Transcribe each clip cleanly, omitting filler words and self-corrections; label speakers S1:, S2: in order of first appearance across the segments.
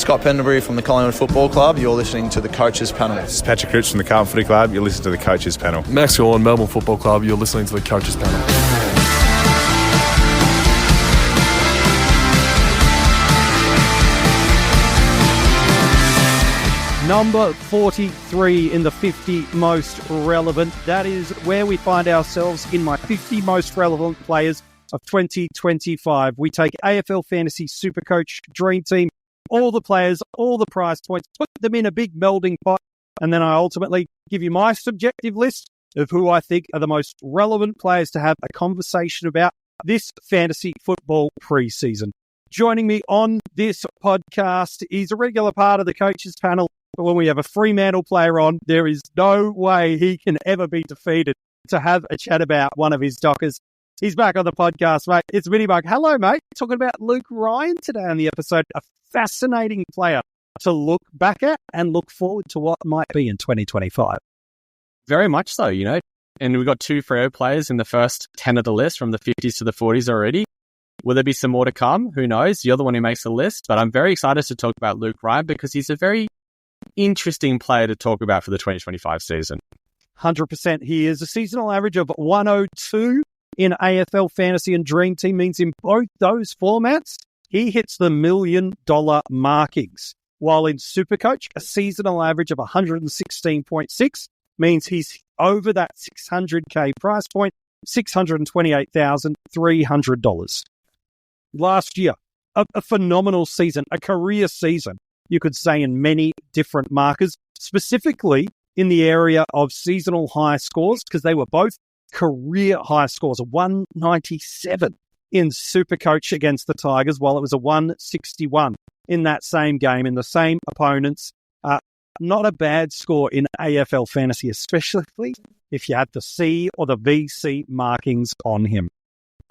S1: Scott Pendlebury from the Collingwood Football Club. You're listening to the Coaches Panel.
S2: This is Patrick Crouch from the Carlton Footy Club. You're listening to the Coaches Panel.
S3: Max Gorn, Melbourne Football Club. You're listening to the Coaches Panel.
S4: Number 43 in the 50 most relevant. That is where we find ourselves in my 50 most relevant players of 2025. We take AFL Fantasy SuperCoach Dream Team, all the players, all the price points, put them in a big melding pot, and then I ultimately give you my subjective list of who I think are the most relevant players to have a conversation about this fantasy football preseason. Joining me on this podcast is a regular part of the Coaches Panel, but when we have a Fremantle player on, there is no way he can ever be defeated to have a chat about one of his Dockers. He's back on the podcast, mate. It's MiniMonk. Hello, mate. Talking about Luke Ryan today on the episode. A fascinating player to look back at and look forward to what might be in 2025.
S5: Very much so, you know. And we've got two Freo players in the first 10 of the list, from the 50s to the 40s already. Will there be some more to come? Who knows? You're the one who makes the list. But I'm very excited to talk about Luke Ryan because he's a very interesting player to talk about for the 2025 season.
S4: 100%. He is a seasonal average of 102 in AFL Fantasy and Dream Team, means in both those formats, he hits the $1 million markings. While in SuperCoach, a seasonal average of 116.6 means he's over that 600K price point, $628,300. Last year, a phenomenal season, a career season, you could say, in many different markers, specifically in the area of seasonal high scores, because they were both career high scores, a 197 in SuperCoach against the Tigers, while it was a 161 in that same game, in the same opponents. Not a bad score in AFL Fantasy, especially if you had the C or the VC markings on him.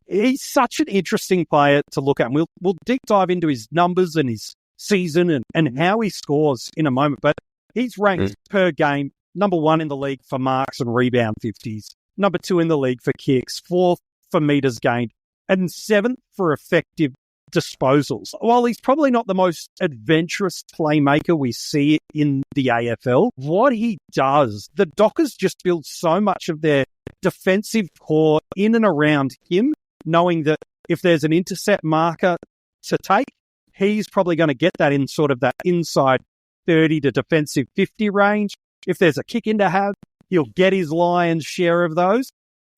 S4: He's such an interesting player to look at. And we'll deep dive into his numbers and his season and how he scores in a moment. But he's ranked per game number 1 in the league for marks and rebound 50s, number 2 in the league for kicks, 4th for meters gained, and 7th for effective disposals. While he's probably not the most adventurous playmaker we see in the AFL, what he does, the Dockers just build so much of their defensive core in and around him, knowing that if there's an intercept marker to take, he's probably going to get that in sort of that inside 30 to defensive 50 range. If there's a kick in to have, he'll get his lion's share of those.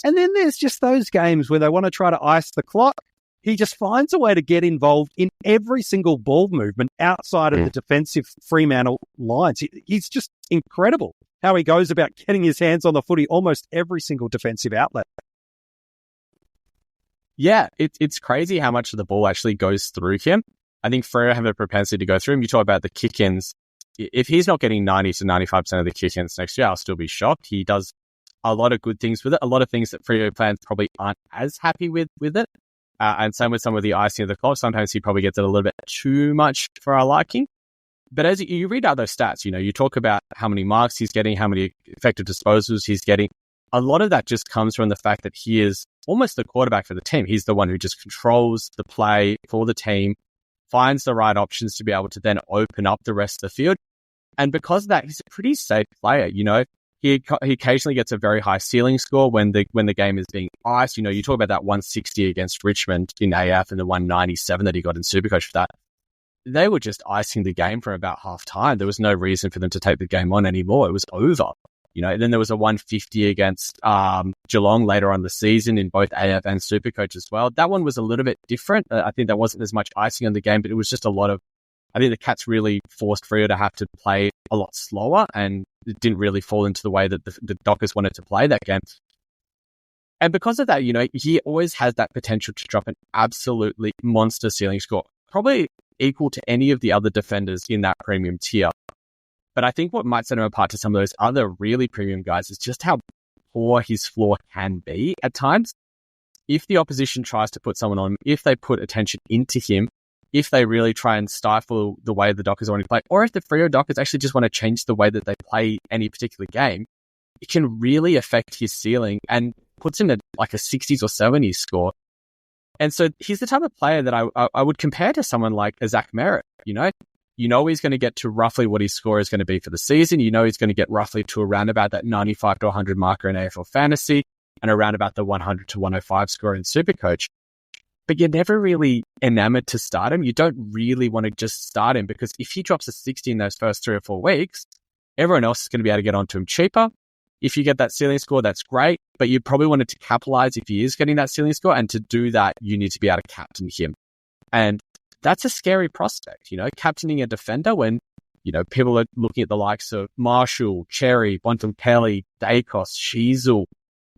S4: And then there's just those games where they want to try to ice the clock. He just finds a way to get involved in every single ball movement outside of the defensive Fremantle lines. He's just incredible how he goes about getting his hands on the footy almost every single defensive outlet.
S5: Yeah, it's crazy how much of the ball actually goes through him. I think Freo have a propensity to go through him. You talk about the kick-ins. If he's not getting 90 to 95% of the kick-ins next year, I'll still be shocked. He does a lot of good things with it, a lot of things that Freo fans probably aren't as happy with it. And same with some of the icing of the clock. Sometimes he probably gets it a little bit too much for our liking. But as you read out those stats, you know, you talk about how many marks he's getting, how many effective disposals he's getting. A lot of that just comes from the fact that he is almost the quarterback for the team. He's the one who just controls the play for the team, finds the right options to be able to then open up the rest of the field. And because of that, he's a pretty safe player. You know, he occasionally gets a very high ceiling score when the game is being iced. You know, you talk about that 160 against Richmond in AF and the 197 that he got in SuperCoach for that. They were just icing the game for about half time. There was no reason for them to take the game on anymore. It was over. You know, then there was a 150 against Geelong later on the season in both AF and SuperCoach as well. That one was a little bit different. I think there wasn't as much icing on the game, but it was just a lot of, I think the Cats really forced Freo to have to play a lot slower, and it didn't really fall into the way that the Dockers wanted to play that game. And because of that, you know, he always has that potential to drop an absolutely monster ceiling score, probably equal to any of the other defenders in that premium tier. But I think what might set him apart to some of those other really premium guys is just how poor his floor can be at times. If the opposition tries to put someone on, if they put attention into him, if they really try and stifle the way the Dockers want to play, or if the Freo Dockers actually just want to change the way that they play any particular game, it can really affect his ceiling and puts him at like a 60s or 70s score. And so he's the type of player that I would compare to someone like a Zach Merritt, you know? You know he's going to get to roughly what his score is going to be for the season. You know he's going to get roughly to around about that 95 to 100 marker in AFL Fantasy and around about the 100 to 105 score in SuperCoach. But you're never really enamored to start him. You don't really want to just start him because if he drops a 60 in those first 3 or 4 weeks, everyone else is going to be able to get onto him cheaper. If you get that ceiling score, that's great, but you probably wanted to capitalize if he is getting that ceiling score. And to do that, you need to be able to captain him. And that's a scary prospect, captaining a defender when, people are looking at the likes of Marshall, Cherry, Bontempelli, Dacos, Sheasel.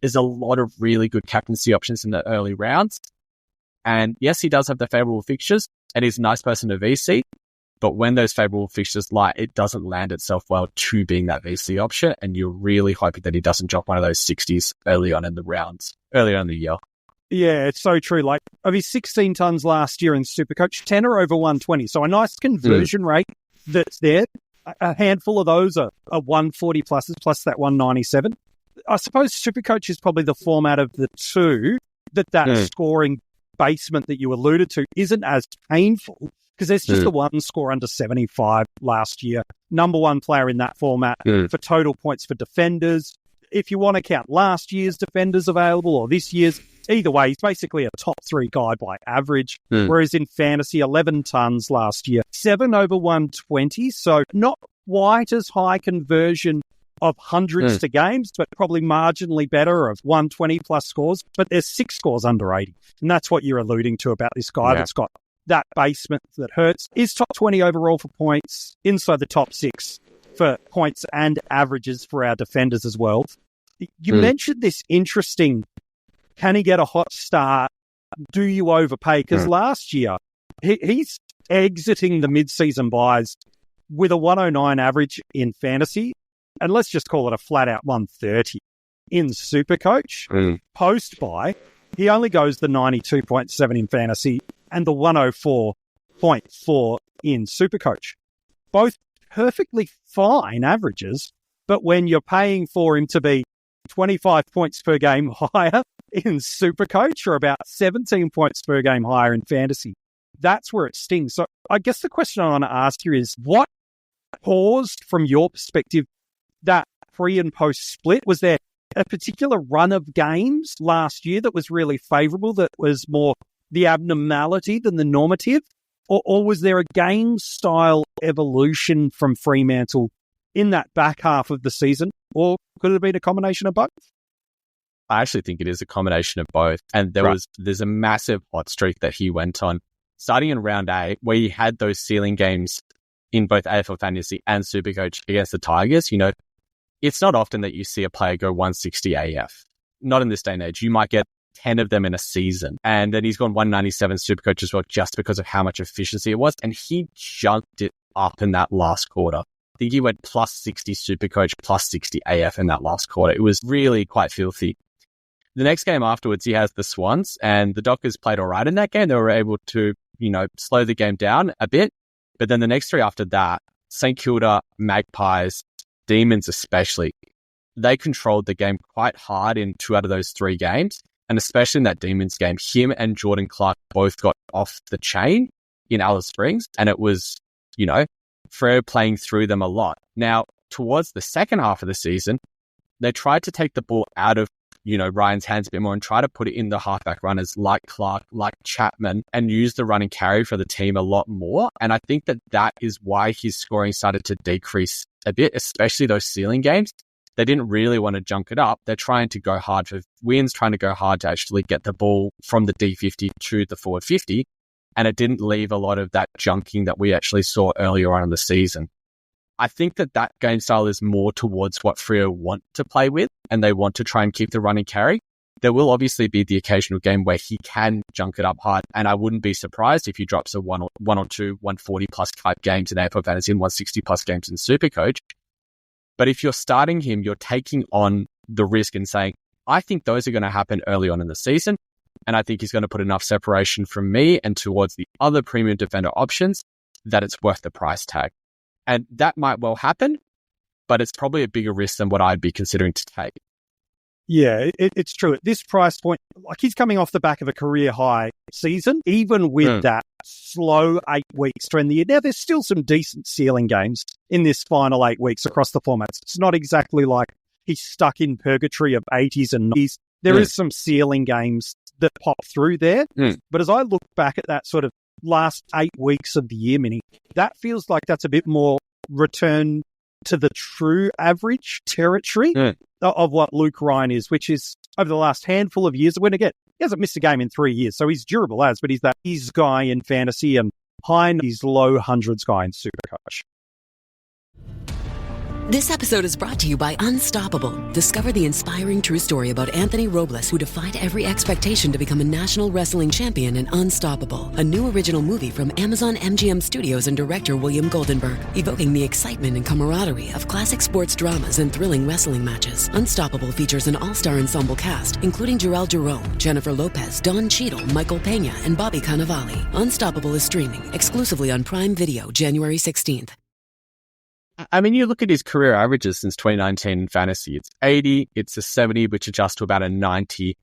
S5: There's a lot of really good captaincy options in the early rounds. And yes, he does have the favorable fixtures and he's a nice person to VC. But when those favorable fixtures lie, it doesn't land itself well to being that VC option. And you're really hoping that he doesn't drop one of those 60s early on in the rounds, early on in the year.
S4: Yeah, it's so true. Like, of his 16 tons last year in SuperCoach, 10 are over 120. So a nice conversion rate that's there. A handful of those are 140 pluses plus that 197. I suppose SuperCoach is probably the format of the two that scoring basement that you alluded to isn't as painful because there's just the one score under 75 last year. Number one player in that format for total points for defenders. If you want to count last year's defenders available or this year's, either way, he's basically a top 3 guy by average. Whereas in fantasy, 11 tons last year, 7 over 120. So not quite as high conversion of hundreds to games, but probably marginally better of 120 plus scores. But there's 6 scores under 80. And that's what you're alluding to about this guy that's got that basement that hurts. Is top 20 overall for points, inside the top 6 for points and averages for our defenders as well. You mentioned this interesting, can he get a hot start? Do you overpay? Because last year, he's exiting the mid-season buys with a 109 average in fantasy, and let's just call it a flat-out 130 in SuperCoach. Post-buy, he only goes the 92.7 in fantasy and the 104.4 in SuperCoach. Both perfectly fine averages, but when you're paying for him to be 25 points per game higher in SuperCoach or about 17 points per game higher in fantasy, that's where it stings. So I guess the question I want to ask you is, what caused, from your perspective, that pre and post split? Was there a particular run of games last year that was really favourable, that was more the abnormality than the normative? Or was there a game style evolution from Fremantle in that back half of the season? Or could it have been a combination of both?
S5: I actually think it is a combination of both. And there's a massive hot streak that he went on starting in round 8, where he had those ceiling games in both AFL Fantasy and SuperCoach against the Tigers. It's not often that you see a player go 160 AF. Not in this day and age. You might get 10 of them in a season. And then he's gone 197 SuperCoach as well, just because of how much efficiency it was. And he jumped it up in that last quarter. I think he went plus 60 SuperCoach, plus 60 AF in that last quarter. It was really quite filthy. The next game afterwards, he has the Swans, and the Dockers played all right in that game. They were able to, slow the game down a bit. But then the next 3 after that, St Kilda, Magpies, Demons especially, they controlled the game quite hard in 2 out of those 3 games. And especially in that Demons game, him and Jordan Clark both got off the chain in Alice Springs. And it was, Freo playing through them a lot. Now, towards the second half of the season, they tried to take the ball out of, Ryan's hands a bit more and try to put it in the halfback runners like Clark, like Chapman, and use the run and carry for the team a lot more. And I think that is why his scoring started to decrease a bit, especially those ceiling games. They didn't really want to junk it up. They're trying to go hard for wins, trying to go hard to actually get the ball from the D50 to the forward 50. And it didn't leave a lot of that junking that we actually saw earlier on in the season. I think that game style is more towards what Freo want to play with, and they want to try and keep the run and carry. There will obviously be the occasional game where he can junk it up hard, and I wouldn't be surprised if he drops a one or two 140 plus type games in AFL Fantasy and 160 plus games in SuperCoach. But if you're starting him, you're taking on the risk and saying, I think those are going to happen early on in the season, and I think he's going to put enough separation from me and towards the other premium defender options that it's worth the price tag. And that might well happen, but it's probably a bigger risk than what I'd be considering to take.
S4: Yeah, it's true. At this price point, like he's coming off the back of a career high season, even with that slow 8 weeks to end the year. Now, there's still some decent ceiling games in this final 8 weeks across the formats. It's not exactly like he's stuck in purgatory of 80s and 90s. There is some ceiling games that pop through there. But as I look back at that sort of last 8 weeks of the year, Mini, that feels like that's a bit more return to the true average territory of what Luke Ryan is, which is over the last handful of years. When again, he hasn't missed a game in 3 years, so he's durable as, but he's that ease guy in fantasy and high 90s, low hundreds guy in SuperCoach.
S6: This episode is brought to you by Unstoppable. Discover the inspiring true story about Anthony Robles, who defied every expectation to become a national wrestling champion in Unstoppable, a new original movie from Amazon MGM Studios and director William Goldenberg, evoking the excitement and camaraderie of classic sports dramas and thrilling wrestling matches. Unstoppable features an all-star ensemble cast, including Jarrell Jerome, Jennifer Lopez, Don Cheadle, Michael Pena, and Bobby Cannavale. Unstoppable is streaming exclusively on Prime Video January 16th.
S5: I mean, you look at his career averages since 2019 in fantasy. It's 80, it's a 70, which adjusts to about a 90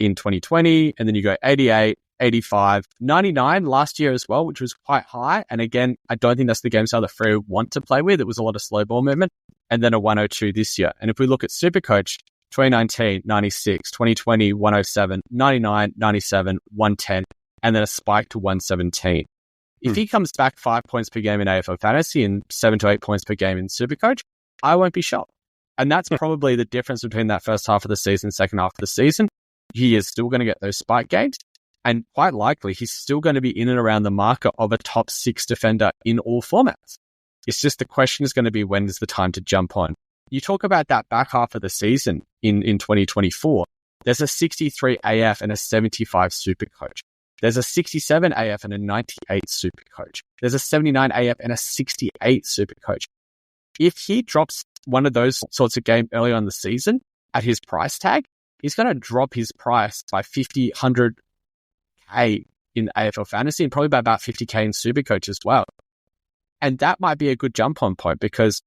S5: in 2020. And then you go 88, 85, 99 last year as well, which was quite high. And again, I don't think that's the game style that Freo want to play with. It was a lot of slow ball movement. And then a 102 this year. And if we look at SuperCoach, 2019, 96, 2020, 107, 99, 97, 110, and then a spike to 117. If he comes back 5 points per game in AFL Fantasy and 7 to 8 points per game in SuperCoach, I won't be shocked. And that's probably the difference between that first half of the season and second half of the season. He is still going to get those spike games, and quite likely he's still going to be in and around the marker of a top 6 defender in all formats. It's just the question is going to be, when is the time to jump on? You talk about that back half of the season in 2024. There's a 63 AF and a 75 SuperCoach. There's a 67 AF and a 98 SuperCoach. There's a 79 AF and a 68 SuperCoach. If he drops one of those sorts of games early on in the season at his price tag, he's going to drop his price by 50, 100K in AFL Fantasy and probably by about 50K in SuperCoach as well. And that might be a good jump on point because,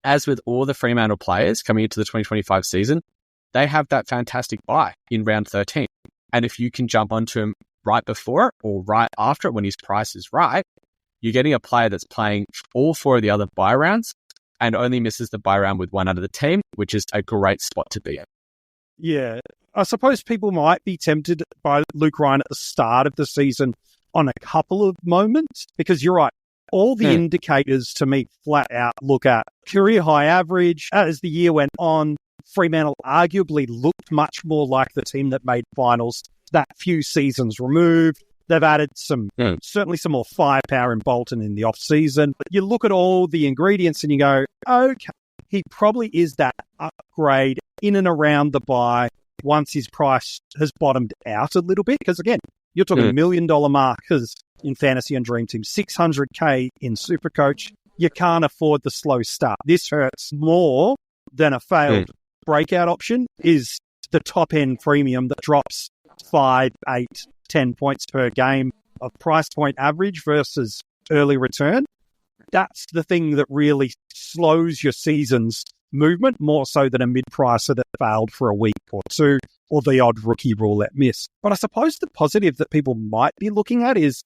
S5: as with all the Fremantle players coming into the 2025 season, they have that fantastic buy in round 13. And if you can jump onto him right before it or right after it when his price is right, you're getting a player that's playing all 4 of the other buy rounds and only misses the buy round with one out of the team, which is a great spot to be in.
S4: Yeah, I suppose people might be tempted by Luke Ryan at the start of the season on a couple of moments, because you're right. All the indicators to me flat out look at career high average. As the year went on, Fremantle arguably looked much more like the team that made finals that few seasons removed. They've added certainly some more firepower in Bolton in the off-season. But you look at all the ingredients and you go, okay, he probably is that upgrade in and around the buy once his price has bottomed out a little bit. Because again, you're talking $1 million markers in Fantasy and Dream Team, 600K in SuperCoach. You can't afford the slow start. This hurts more than a failed breakout option is the top-end premium that drops 5, 8, 10 points per game of price point average versus early return. That's the thing that really slows your season's movement more so than a mid-pricer that failed for a week or two or the odd rookie roulette miss. But I suppose the positive that people might be looking at is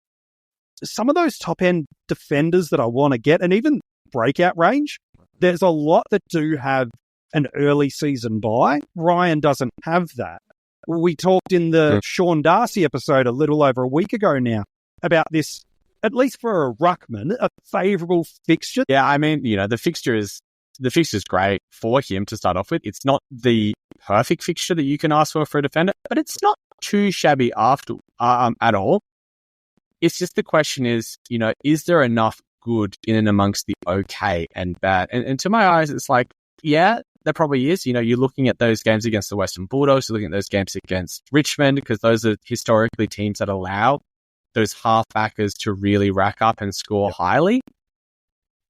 S4: some of those top-end defenders that I want to get, and even breakout range, there's a lot that do have an early season buy. Ryan doesn't have that. We talked in the Sean Darcy episode a little over a week ago now about this, at least for a ruckman, a favourable fixture.
S5: Yeah, I mean, the fixture is great for him to start off with. It's not the perfect fixture that you can ask for a defender, but it's not too shabby after at all. It's just the question is there enough good in and amongst the okay and bad? And to my eyes, it's like, yeah, there probably is. You're looking at those games against the Western Bulldogs, you're looking at those games against Richmond, because those are historically teams that allow those halfbackers to really rack up and score highly.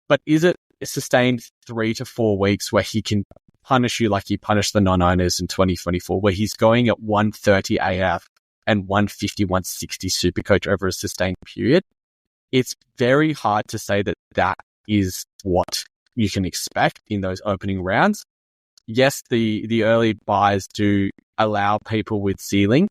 S5: But is it a sustained 3 to 4 weeks where he can punish you like he punished the non-owners in 2024, where he's going at 130 AF and 150, 160 SuperCoach over a sustained period? It's very hard to say that is what you can expect in those opening rounds. yes, the early buys do allow people with ceiling,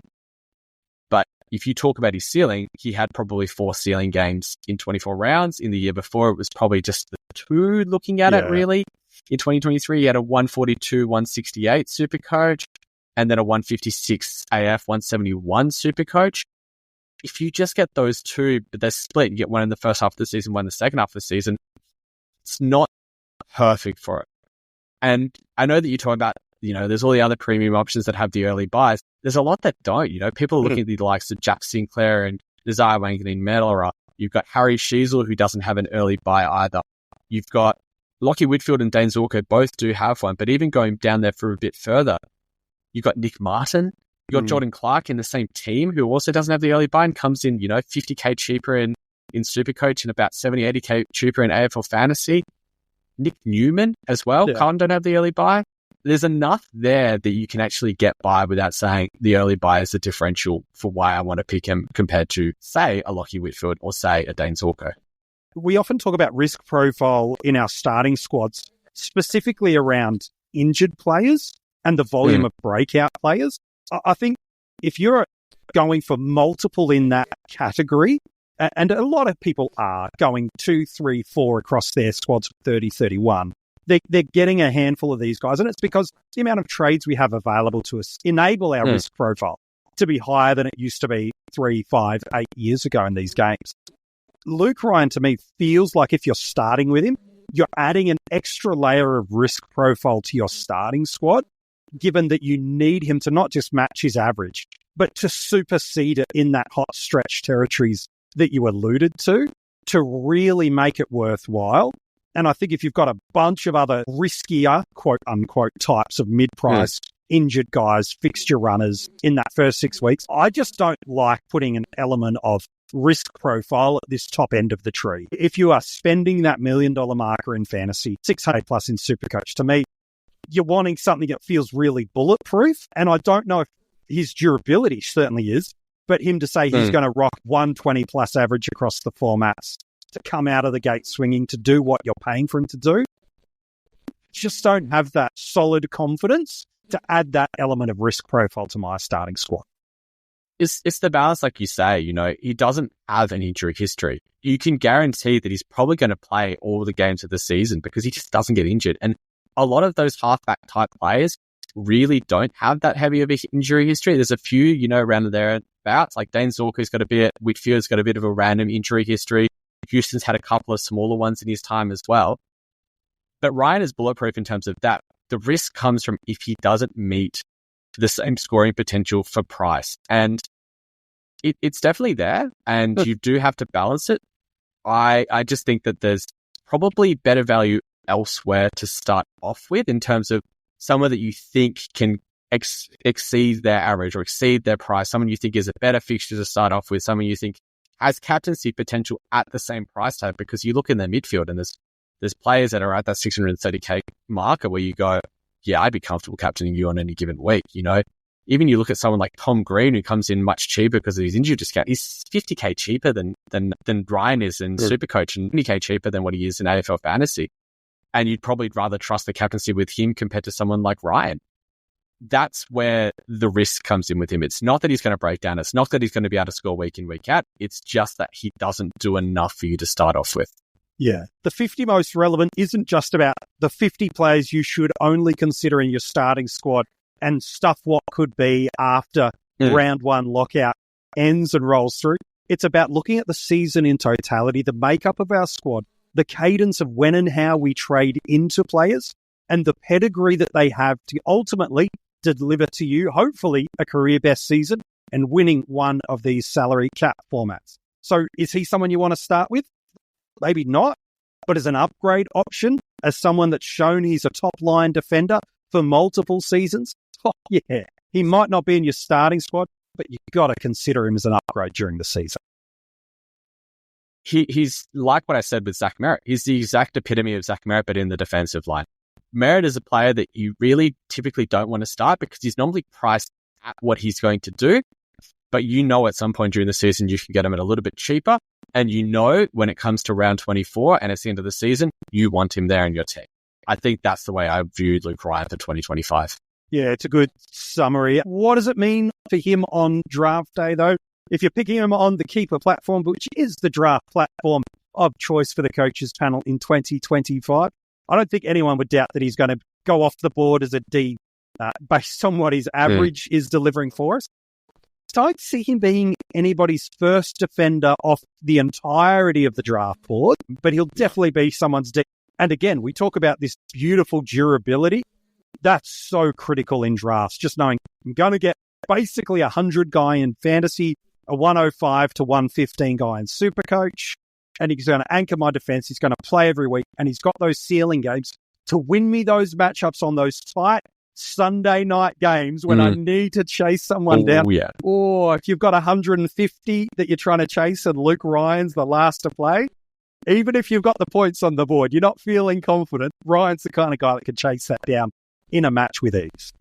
S5: but if you talk about his ceiling, he had probably 4 ceiling games in 24 rounds. In the year before, it was probably just the 2 looking at it, really. In 2023, he had a 142, 168 SuperCoach, and then a 156 AF 171 SuperCoach. If you just get those 2, but they're split, you get one in the first half of the season, one in the second half of the season, it's not perfect for it. And I know that you talk about, there's all the other premium options that have the early buys. There's a lot that don't. People are looking at the likes of Jack Sinclair and Desire Wangan-Medler. You've got Harry Sheasel, who doesn't have an early buy either. You've got Lockie Whitfield and Dane Zorko, both do have one. But even going down there for a bit further, you've got Nick Martin. You've got Jordan Clark in the same team, who also doesn't have the early buy and comes in, $50K cheaper in SuperCoach and about $70, $80K cheaper in AFL Fantasy. Nick Newman as well.
S4: Yeah.
S5: Can't don't have the early buy. There's enough there that you can actually get by without saying the early buy is the differential for why I want to pick him compared to, say, a Lockie Whitfield or, say, a Dane Zorko.
S4: We often talk about risk profile in our starting squads, specifically around injured players and the volume of breakout players. I think if you're going for multiple in that category, and a lot of people are going 2, 3, 4 across their squads, 30, 31, they're getting a handful of these guys. And it's because the amount of trades we have available to us enable our risk profile to be higher than it used to be 3, 5, 8 years ago in these games. Luke Ryan, to me, feels like if you're starting with him, you're adding an extra layer of risk profile to your starting squad, given that you need him to not just match his average, but to supersede it in that hot stretch territories that you alluded to really make it worthwhile. And I think if you've got a bunch of other riskier, quote unquote, types of mid-price injured guys, fixture runners in that first 6 weeks, I just don't like putting an element of risk profile at this top end of the tree. If you are spending that $1 million marker in fantasy, 600 plus in SuperCoach, to me, you're wanting something that feels really bulletproof. And I don't know if his durability certainly is, but him to say he's going to rock 120 plus average across the formats to come out of the gate swinging, to do what you're paying for him to do, just don't have that solid confidence to add that element of risk profile to my starting squad.
S5: It's the balance, like you say, he doesn't have an injury history. You can guarantee that he's probably going to play all the games of the season because he just doesn't get injured. And a lot of those halfback type players really don't have that heavy of an injury history. There's a few, around thereabouts, like Dane Zorko's got a bit, Whitfield's got a bit of a random injury history. Houston's had a couple of smaller ones in his time as well. But Ryan is bulletproof in terms of that. The risk comes from if he doesn't meet the same scoring potential for price. And it's definitely there, and you do have to balance it. I just think that there's probably better value elsewhere to start off with in terms of someone that you think can exceed their average or exceed their price, someone you think is a better fixture to start off with, someone you think has captaincy potential at the same price tag, because you look in their midfield and there's players that are at that 630K marker where you go, yeah, I'd be comfortable captaining you on any given week. Even you look at someone like Tom Green, who comes in much cheaper because of his injury discount. He's 50K cheaper than Ryan is in SuperCoach, and 20K cheaper than what he is in AFL Fantasy. And you'd probably rather trust the captaincy with him compared to someone like Ryan. That's where the risk comes in with him. It's not that he's going to break down. It's not that he's going to be able to score week in, week out. It's just that he doesn't do enough for you to start off with.
S4: Yeah. The 50 most relevant isn't just about the 50 players you should only consider in your starting squad and stuff what could be after round one lockout ends and rolls through. It's about looking at the season in totality, the makeup of our squad, the cadence of when and how we trade into players, and the pedigree that they have to ultimately deliver to you, hopefully, a career best season and winning one of these salary cap formats. So is he someone you want to start with? Maybe not, but as an upgrade option, as someone that's shown he's a top-line defender for multiple seasons, yeah, he might not be in your starting squad, but you've got to consider him as an upgrade during the season.
S5: He's like what I said with Zach Merritt. He's the exact epitome of Zach Merritt, but in the defensive line. Merritt is a player that you really typically don't want to start because he's normally priced at what he's going to do, but at some point during the season you can get him at a little bit cheaper, and when it comes to round 24 and it's the end of the season, you want him there in your team. I think that's the way I viewed Luke Ryan for 2025.
S4: Yeah, it's a good summary. What does it mean for him on draft day, though? If you're picking him on the Keeper platform, which is the draft platform of choice for the coaches panel in 2025, I don't think anyone would doubt that he's going to go off the board as a D based on what his average is delivering for us. I don't see him being anybody's first defender off the entirety of the draft board, but he'll definitely be someone's D. And again, we talk about this beautiful durability. That's so critical in drafts, just knowing I'm going to get basically 100 guy in fantasy, a 105 to 115 guy in SuperCoach, and he's going to anchor my defense. He's going to play every week, and he's got those ceiling games to win me those matchups on those tight Sunday night games when I need to chase someone down.
S5: Yeah.
S4: Or if you've got 150 that you're trying to chase and Luke Ryan's the last to play, even if you've got the points on the board, you're not feeling confident, Ryan's the kind of guy that can chase that down in a match with ease.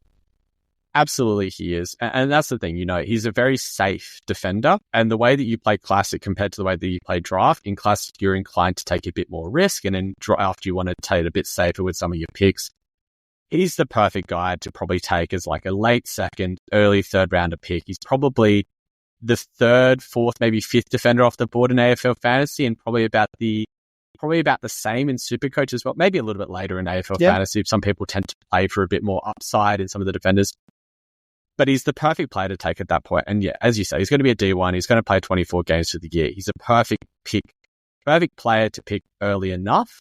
S5: Absolutely, he is. And that's the thing, he's a very safe defender. And the way that you play Classic compared to the way that you play Draft, in Classic, you're inclined to take a bit more risk. And in Draft, you want to take it a bit safer with some of your picks. He's the perfect guy to probably take as like a late second, early third rounder pick. He's probably the third, fourth, maybe fifth defender off the board in AFL Fantasy, and probably about the same in SuperCoach as well. Maybe a little bit later in AFL Fantasy. Some people tend to play for a bit more upside in some of the defenders. But he's the perfect player to take at that point. And yeah, as you say, he's going to be a D1. He's going to play 24 games for the year. He's a perfect player to pick early enough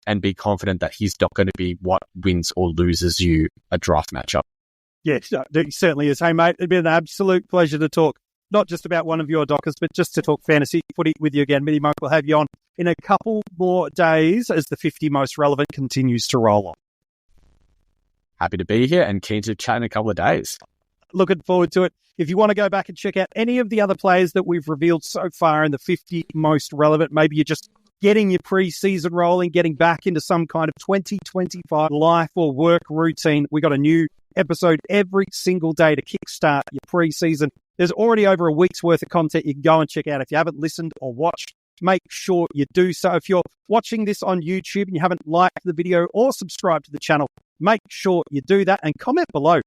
S5: and be confident that he's not going to be what wins or loses you a draft matchup.
S4: Yes, he certainly is. Hey, mate, it'd been an absolute pleasure to talk, not just about one of your Dockers, but just to talk fantasy footy with you again. MiniMonk will have you on in a couple more days as the 50 most relevant continues to roll on.
S5: Happy to be here and keen to chat in a couple of days.
S4: Looking forward to it. If you want to go back and check out any of the other players that we've revealed so far in the 50 most relevant, maybe you're just getting your pre-season rolling, getting back into some kind of 2025 life or work routine. We got a new episode every single day to kickstart your pre-season. There's already over a week's worth of content you can go and check out. If you haven't listened or watched, make sure you do so. If you're watching this on YouTube and you haven't liked the video or subscribed to the channel, make sure you do that and comment below.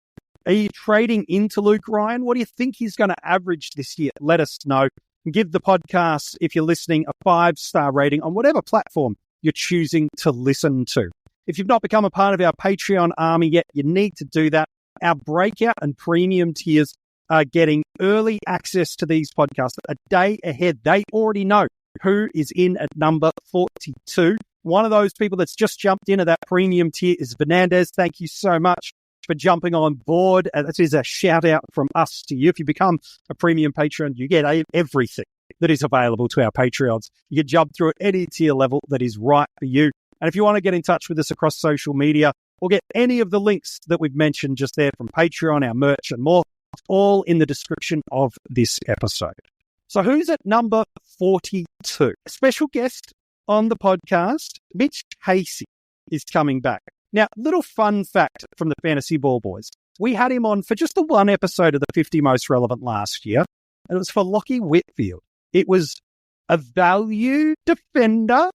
S4: Are you trading into Luke Ryan? What do you think he's going to average this year? Let us know. And give the podcast, if you're listening, a 5-star rating on whatever platform you're choosing to listen to. If you've not become a part of our Patreon army yet, you need to do that. Our breakout and premium tiers are getting early access to these podcasts a day ahead. They already know who is in at number 42. One of those people that's just jumped into that premium tier is Fernandez. Thank you so much for jumping on board. That is a shout out from us to you. If you become a premium patron, you get everything that is available to our Patreons. You can jump through at any tier level that is right for you. And if you want to get in touch with us across social media or get any of the links that we've mentioned just there from Patreon, our merch and more, it's all in the description of this episode. So who's at number 42? A special guest on the podcast, Mitch Hasey, is coming back. Now, little fun fact from the Fantasy Ball Boys. We had him on for just the one episode of the 50 Most Relevant last year, and it was for Lockie Whitfield. It was a value defender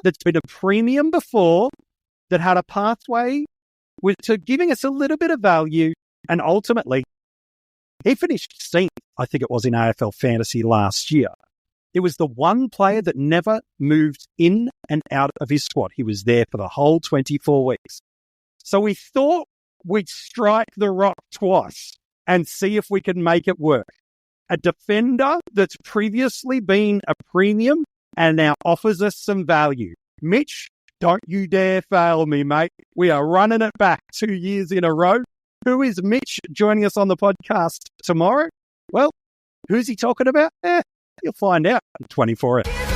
S4: that's been a premium before, that had a pathway to giving us a little bit of value, and ultimately, he finished 16th, I think it was, in AFL Fantasy last year. It was the one player that never moved in and out of his squad. He was there for the whole 24 weeks. So we thought we'd strike the rock twice and see if we can make it work. A defender that's previously been a premium and now offers us some value. Mitch, don't you dare fail me, mate. We are running it back 2 years in a row. Who is Mitch joining us on the podcast tomorrow? Well, who's he talking about? You'll find out in 24 hours.